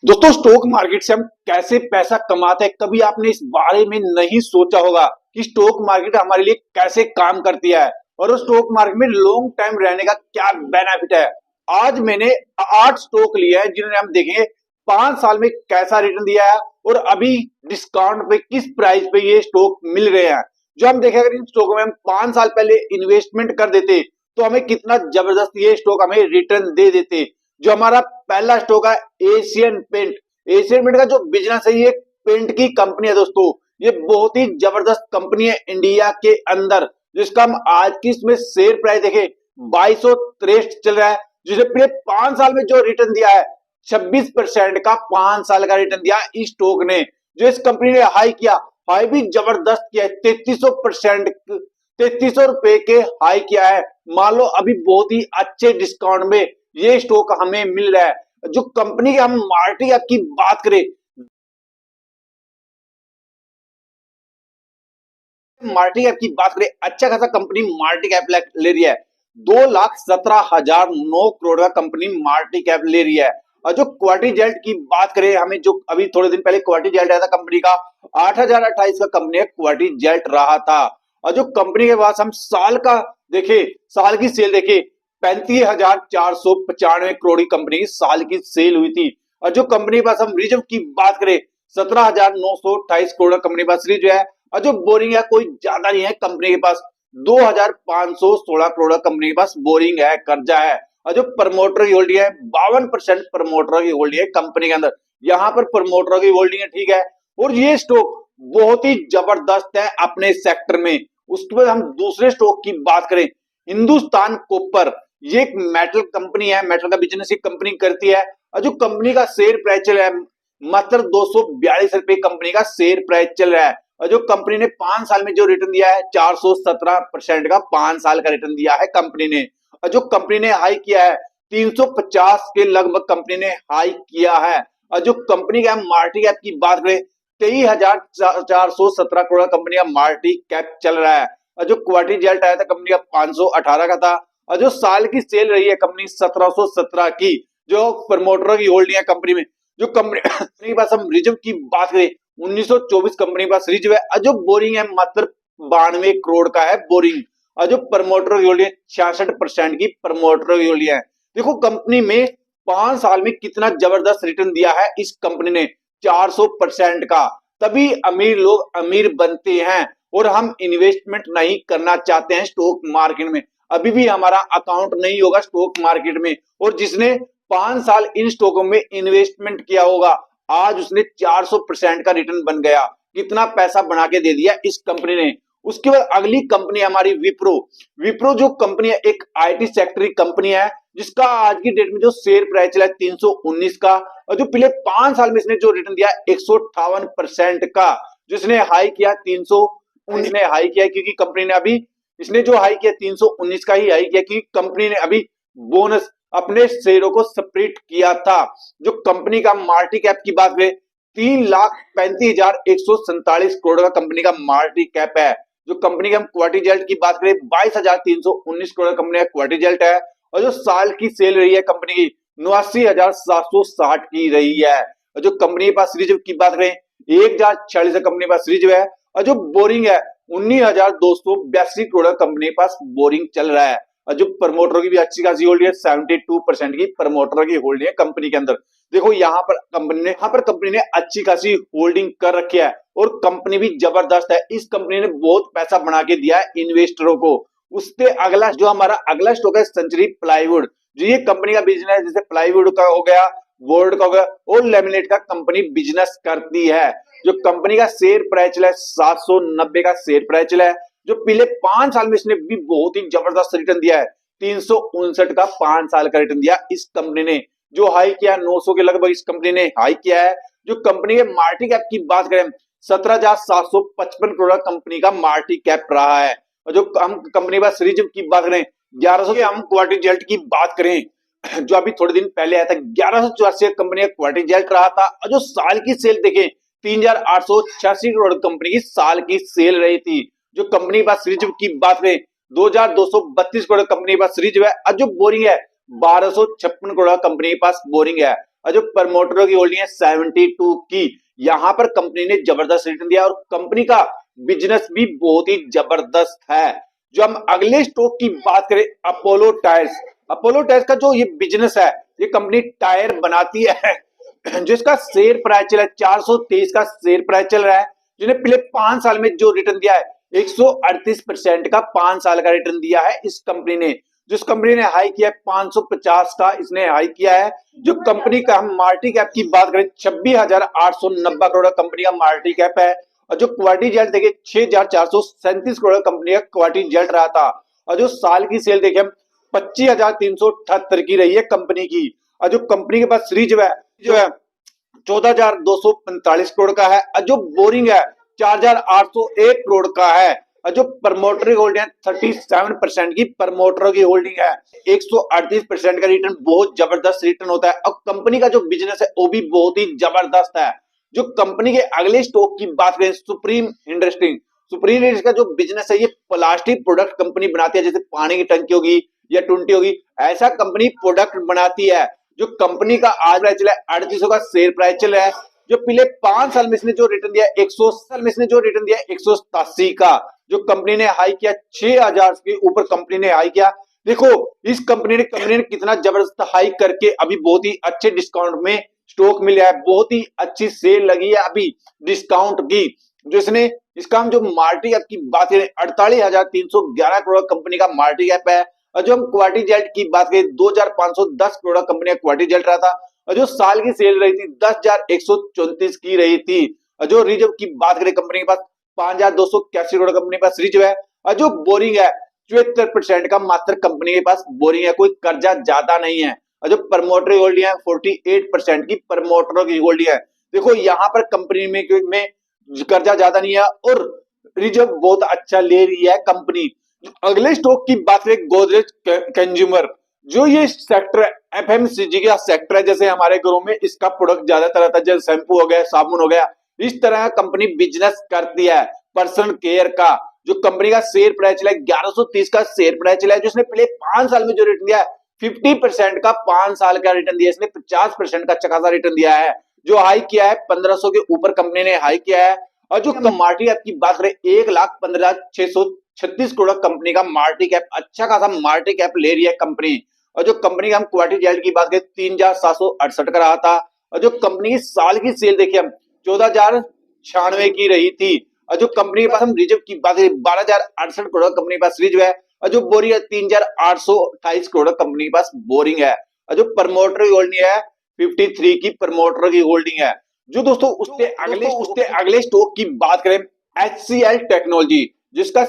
दोस्तों, stock market से हम कैसे पैसा कमाते हैं, कभी आपने इस बारे में नहीं सोचा होगा कि स्टॉक मार्केट हमारे लिए कैसे काम करती है और उस स्टॉक मार्केट में लॉन्ग टाइम रहने का क्या बेनिफिट है। आज मैंने 8 स्टॉक लिए हैं जिन्होंने हम देखेंगे 5 साल में कैसा रिटर्न दिया है और अभी डिस्काउंट पे किस प्राइस पे ये स्टॉक मिल रहे हैं। जो हम देखें, अगर इन स्टॉक में हम 5 साल पहले इन्वेस्टमेंट कर देते तो हमें कितना जबरदस्त ये स्टॉक हमें रिटर्न दे देते। जो हमारा पहला स्टॉक है एशियन पेंट। एशियन पेंट का जो बिजनेस है, ये पेंट की कंपनी है दोस्तों। ये बहुत ही जबरदस्त कंपनी है इंडिया के अंदर, जिसका हम आज की इसमें शेयर प्राइस देखें 2263 चल रहा है। जिसे पिछले 5 साल में जो रिटर्न दिया है 26% का 5 साल का रिटर्न दिया इस स्टॉक ने। जो इस कंपनी ने हाई किया, हाई भी जबरदस्त किया है, 3300%, 3300 रुपए के हाई किया है। मान लो अभी बहुत ही अच्छे डिस्काउंट में ये स्टॉक हमें मिल रहा है। जो कंपनी की हम मार्केट कैप की बात करें, मार्केट कैप की बात करें, अच्छा खासा कंपनी मार्केट कैप ले रही है। 2,17,009 करोड़ का कंपनी मार्केट कैप ले रही है। और जो क्वार्टरली रिजल्ट की बात करें, हमें जो अभी थोड़े दिन पहले क्वार्टरली रिजल्ट आया था कंपनी का, 8,028 का कंपनी का क्वार्टरली रिजल्ट रहा था। और जो कंपनी के पास हम साल का देखे, साल की सेल देखे, 35,495 करोड़ की कंपनी की साल की सेल हुई थी। और जो कंपनी के पास हम रिजर्व की बात करें, 17,928 करोड़ का कंपनी के पास रिजर्व है। और जो बोरिंग है कोई ज्यादा नहीं है कंपनी के पास, 2,516 करोड़ का कंपनी के पास बोरिंग है, कर्जा है। और जो प्रमोटर की होल्डिंग है, 52% प्रमोटर की होल्डिंग है कंपनी के अंदर। यहाँ पर प्रमोटर की होल्डिंग है, ठीक है। और ये स्टॉक बहुत ही जबरदस्त है अपने सेक्टर में। उसके बाद हम दूसरे स्टॉक की बात करें, हिंदुस्तान कॉपर। ये एक मेटल कंपनी है, मेटल का बिजनेस ये कंपनी करती है। और जो कंपनी का शेयर प्राइस चल रहा है मात्र 242 रुपए कंपनी का शेयर प्राइस चल रहा है। और जो कंपनी ने 5 साल में जो रिटर्न दिया है 417% का 5 साल का रिटर्न दिया है कंपनी ने। और जो कंपनी ने हाई किया है 350 के लगभग कंपनी ने हाई किया है। और जो कंपनी का मार्केट कैप की बात करें, 23,417 करोड़ कंपनी का मार्केट कैप चल रहा है। और जो क्वार्टरली रिजल्ट आया था कंपनी का 518 का था। और जो साल की सेल रही है कंपनी 1717 की। जो प्रमोटर की होल्डिंग है कंपनी में, जो कंपनी के पास हम रिजर्व की बात करें, 1924 कंपनी के पास रिजर्व है। और जो बोरिंग है मात्र 92 करोड़ का है बोरिंग। और जो प्रमोटर की होल्डिंग 66% की प्रमोटर की होल्डिंग है। देखो कंपनी में 5 साल में कितना जबरदस्त रिटर्न दिया है इस कंपनी ने, 400% का। तभी अमीर लोग अमीर बनते हैं। और हम इन्वेस्टमेंट नहीं करना चाहते हैं स्टॉक मार्केट में, अभी भी हमारा अकाउंट नहीं होगा स्टॉक मार्केट में। और जिसने 5 साल इन स्टॉकों में इन्वेस्टमेंट किया होगा, आज उसने 400% का रिटर्न बन गया। कितना पैसा बना के दे दिया इस कंपनी ने। उसके बाद अगली कंपनी हमारी विप्रो। विप्रो जो कंपनी है एक आईटी सेक्टर की कंपनी है, जिसका आज की डेट में जो शेयर प्राइस चला है 319 का। और जो पिछले 5 साल में इसने जो रिटर्न दिया 158% का, जिसने हाई किया 319 ने हाई किया, क्योंकि कंपनी ने अभी इसने जो हाई किया 319 का ही हाई किया, क्योंकि कंपनी ने अभी बोनस अपने शेयरों को स्प्लिट किया था। जो कंपनी का मार्केट कैप की बात करें, 3,35,147 करोड़ का कंपनी का मार्केट कैप है। जो कंपनी के हम क्वार्टरली रिजल्ट की बात करें, 22,319 करोड़ कंपनी का क्वार्टरली रिजल्ट है। और जो साल की सेल रही है कंपनी की 89,760 की रही है। और जो कंपनी के पास रिजर्व की बात करें, 1,046 कंपनी के पास रिजर्व है। और जो बोरिंग है 19,282 करोड़ कंपनी के पास बोरिंग चल रहा है। और जो प्रमोटर की भी अच्छी खासी होल्डिंग है, 72% की प्रमोटर की होल्डिंग है कंपनी के अंदर। देखो यहाँ पर कंपनी ने अच्छी खासी होल्डिंग कर रखी है और कंपनी भी जबरदस्त है। इस कंपनी ने बहुत पैसा बना के दिया है इन्वेस्टरों को। उससे अगला जो हमारा अगला स्टॉक है सेंचुरी प्लाईवुड। जो ये कंपनी का बिजनेस है, जैसे प्लाईवुड का हो गया, बोर्ड का हो गया और लेमिनेट का कंपनी बिजनेस करती है। जो कंपनी का शेयर प्राइस चला है 790 का शेयर प्राइस चला है। जो पिछले 5 साल में इसने भी बहुत ही जबरदस्त रिटर्न दिया है, 359 का 5 साल का रिटर्न दिया इस कंपनी ने। जो हाई किया 900 के लगभग इस कंपनी ने हाई किया है। जो कंपनी के मार्केट कैप की बात करें, 17,755 करोड़ कंपनी का मार्केट कैप रहा है। और जो हम कंपनी का रिजर्व की बात करें 1100 के, हम क्वार्टरली रिजल्ट की बात करें जो अभी थोड़े दिन पहले आया था, 1184 कंपनी का क्वार्टरली रिजल्ट रहा था। और जो साल की सेल देखें, 3,886 करोड़ कंपनी की साल की सेल रही थी। जो कंपनी के पास रिजर्व की बात करें, 2,232 करोड़ कंपनी के पास रिजर्व है। और जो बोरिंग है 1,256 करोड़ कंपनी के पास बोरिंग है। और जो प्रमोटरों की होल्डिंग है 72 की। यहाँ पर कंपनी ने जबरदस्त रिटर्न दिया और कंपनी का बिजनेस भी बहुत ही जबरदस्त है। जो हम अगले स्टॉक की बात करें, अपोलो टायर्स। अपोलो टायर्स का जो ये बिजनेस है, ये कंपनी टायर बनाती है जिसका शेयर प्राइस चला है 423 का शेयर प्राइस चल रहा है। जिन्हें पिछले 5 साल में जो रिटर्न दिया है 138% का 5 साल का रिटर्न दिया है इस कंपनी ने। जिस कंपनी ने हाई किया है 550 का इसने हाई किया है। जो कंपनी का हम मार्केट कैप की बात करें 26,890 करोड़ कंपनी का मार्केट कैप है। और जो क्वार्टरली रिजल्ट देखे 6,437 करोड़ कंपनी का क्वार्टरली रिजल्ट रहा था। और जो साल की सेल देखे हम 25,378 की रही है कंपनी की। और जो कंपनी के पास सीरीज जो है 14,245 करोड़ का है। और जो बोरिंग है 4,801 करोड़ का है। और जो प्रमोटर होल्डिंग है 37% की प्रमोटरों की होल्डिंग है। 138% का रिटर्न बहुत जबरदस्त रिटर्न होता है। और कंपनी का जो बिजनेस है वो भी बहुत ही जबरदस्त है। जो कंपनी के अगले स्टॉक की बात करें, सुप्रीम इंडस्ट्री। सुप्रीम इंडस्ट्री का जो बिजनेस है ये प्लास्टिक प्रोडक्ट कंपनी बनाती है, जैसे पानी की टंकी होगी या टुंटी होगी, ऐसा कंपनी प्रोडक्ट बनाती है। जो कंपनी का आज प्राइस चला है 3800 का शेयर प्राइस चल रहा है। जो पिछले 5 साल में इसने जो रिटर्न दिया 100 साल में इसने जो रिटर्न दिया 187 का। जो कंपनी ने हाई किया 6,000 के ऊपर कंपनी ने हाई किया। देखो इस कंपनी ने कितना जबरदस्त हाई करके अभी बहुत ही अच्छे डिस्काउंट में स्टॉक मिला है। बहुत ही अच्छी सेल लगी है अभी डिस्काउंट की। जो इसने इसका हम जो मार्केट कैप की बात करें 48,311 करोड़ कंपनी का मार्केट कैप है। और जो हम क्वार्टरली रिजल्ट की बात करें 2,510 करोड़ कंपनी का क्वार्टरली रिजल्ट रहा था। और जो साल की सेल रही थी 10,134 की रही थी। और जो रिजर्व की बात करें कंपनी के पास 5,281 करोड़ कंपनी के पास रिजर्व है। और जो बोरिंग है 74% का मात्र कंपनी के पास बोरिंग है, कोई कर्जा ज्यादा नहीं है। और जो प्रमोटर होल्डिंग है 48% की प्रमोटरों की होल्डिंग है। देखो यहाँ पर कंपनी में कर्जा ज्यादा नहीं है और रिजर्व बहुत अच्छा ले रही है कंपनी। अगले स्टॉक की बात करें गोदरेज कंज्यूमर। जो ये सेक्टर है एफएमसीजी का सेक्टर है, जैसे हमारे घरों में इसका प्रोडक्ट ज्यादातर आता है, जैसे शैम्पू हो गया, साबुन हो गया, इस तरह कंपनी बिजनेस करती है। पर्सनल केयर का जो कंपनी का शेयर प्राइस चला है 1130 का शेयर प्राइस चला है। जिसने पिछले 5 साल में जो रिटर्न दिया है 50% का 5 साल का रिटर्न दिया, इसने 50% का अच्छा खासा रिटर्न दिया है। जो हाई किया है 1500 के ऊपर कंपनी ने हाई किया है। और जो मार्केट कैप की बात करें 1,15,636 करोड़ कंपनी का मार्केट कैप, अच्छा खासा मार्केट कैप ले रही है कंपनी। और जो कंपनी का हम क्वार्टरली रिजल्ट की बात करें 3,768 का रहा था। और जो कंपनी की साल की सेल देखिए हम 14,096 की रही थी। और जो कंपनी के पास हम रिजर्व की बात करें 12,068 करोड़ कंपनी के पास रिजर्व है। और जो बोरिंग है 3,828 करोड़ कंपनी के पास बोरिंग है। और जो प्रमोटर की होल्डिंग है 53 की प्रमोटर की होल्डिंग है। जो दोस्तों उसके अगले स्टॉक की बात करें HCL टेक्नोलॉजी, जिसका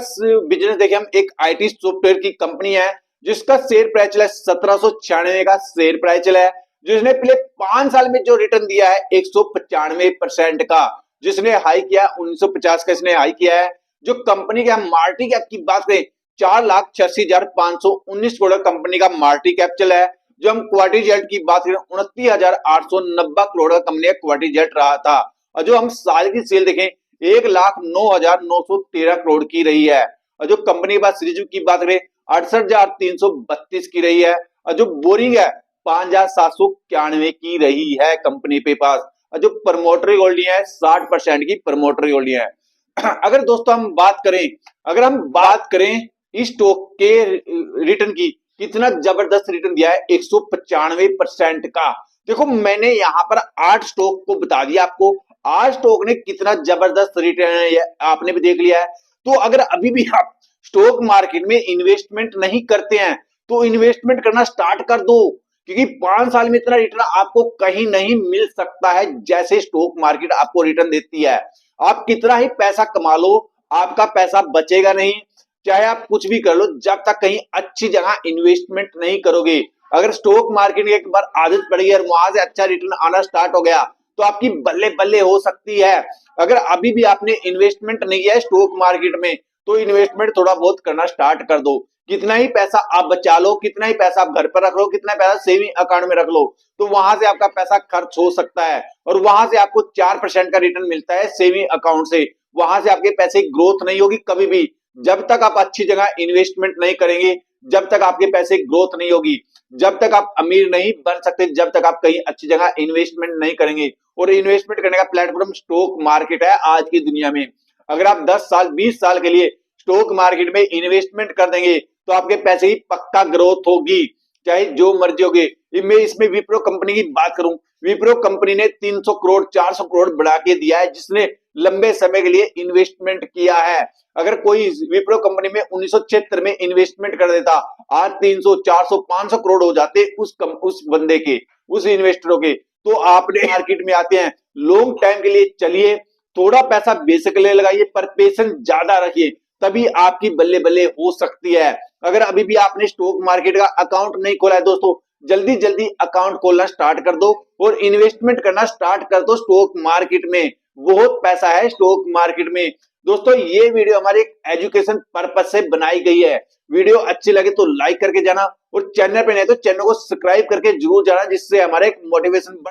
बिजनेस देखें हम एक IT सॉफ्टवेयर की कंपनी है। जिसका शेयर प्राइस चला है 1796 का शेयर प्राइस चला है। जिसने पिछले 5 साल में जो रिटर्न दिया है 195% का। जिसने हाई किया 1950 का इसने हाई किया है। जो कंपनी का मार्केट कैप की बात करें 4,86,519 करोड़ कंपनी का मार्केट कैप चला है। जो हम क्वार्टरली रिजल्ट की बात करें 29,890 करोड़ का कंपनी का क्वार्टरली रिजल्ट रहा था। और जो हम साल की सेल देखें 1,09,913 करोड़ की रही है। और जो कंपनी के पास रिजर्व की बात करें 68,332 की रही है। और जो बोरिंग है 5,791 की रही है कंपनी पे पास। और जो प्रमोटर होल्डिंग है 60% की प्रमोटर होल्डिंग है। अगर दोस्तों हम बात करें इस स्टॉक के रिटर्न की, कितना जबरदस्त रिटर्न दिया है 195% का। देखो मैंने यहाँ पर 8 स्टॉक को बता दिया आपको। 8 स्टॉक ने कितना जबरदस्त रिटर्न है आपने भी देख लिया है। तो अगर अभी भी आप स्टॉक मार्केट में इन्वेस्टमेंट नहीं करते हैं तो इन्वेस्टमेंट करना स्टार्ट कर दो, क्योंकि 5 साल में इतना रिटर्न आपको कहीं नहीं मिल सकता है जैसे स्टॉक मार्केट आपको रिटर्न देती है। आप कितना ही पैसा कमा लो आपका पैसा बचेगा नहीं, चाहे आप कुछ भी कर लो, जब तक कहीं अच्छी जगह इन्वेस्टमेंट नहीं करोगे। अगर स्टॉक मार्केट की एक बार आदत पड़ गई और वहां से अच्छा रिटर्न आना स्टार्ट हो गया तो आपकी बल्ले बल्ले हो सकती है। अगर अभी भी आपने इन्वेस्टमेंट नहीं किया है स्टॉक मार्केट में तो इन्वेस्टमेंट थोड़ा बहुत करना स्टार्ट कर दो। कितना ही पैसा आप बचा लो, कितना ही पैसा आप घर पर रख लो, कितना पैसा सेविंग अकाउंट में रख लो, तो वहां से आपका पैसा खर्च हो सकता है। और वहां से आपको 4% का रिटर्न मिलता है सेविंग अकाउंट से। वहां से आपके पैसे ग्रोथ नहीं होगी कभी भी जब तक आप अच्छी जगह इन्वेस्टमेंट नहीं करेंगे, जब तक आपके पैसे ग्रोथ नहीं होगी, जब तक आप अमीर नहीं बन सकते, जब तक आप कहीं अच्छी जगह इन्वेस्टमेंट नहीं करेंगे। और इन्वेस्टमेंट करने का प्लेटफॉर्म स्टॉक मार्केट है आज की दुनिया में। अगर आप 10 साल 20 साल के लिए स्टॉक मार्केट में इन्वेस्टमेंट कर देंगे तो आपके पैसे की पक्का ग्रोथ होगी, चाहे जो मर्जी होगी। मैं इसमें विप्रो कंपनी की बात करूं, विप्रो कंपनी ने 300 करोड़ 400 करोड़ बढ़ा के दिया है, जिसने लंबे समय के लिए इन्वेस्टमेंट किया है। अगर कोई विप्रो कंपनी में 1976 में इन्वेस्टमेंट कर देता, आज 300 400 500 करोड़ हो जाते उस बंदे के, उस इन्वेस्टरों के। तो आपने मार्केट में आते हैं, लॉन्ग टाइम के लिए चलिए, थोड़ा पैसा बेसिक के लिए लगाइए, पर पेशेंस ज्यादा रखिए, तभी आपकी बल्ले बल्ले हो सकती है। अगर अभी भी आपने स्टॉक मार्केट का अकाउंट नहीं खोला है दोस्तों, जल्दी जल्दी अकाउंट खोलना स्टार्ट कर दो और इन्वेस्टमेंट करना स्टार्ट कर दो स्टॉक मार्केट में। बहुत पैसा है स्टॉक मार्केट में। दोस्तों ये वीडियो हमारे एजुकेशन पर्पज से बनाई गई है। वीडियो अच्छी लगे तो लाइक करके जाना और चैनल पे नहीं तो चैनल को सब्सक्राइब करके जरूर जाना, जिससे हमारे मोटिवेशन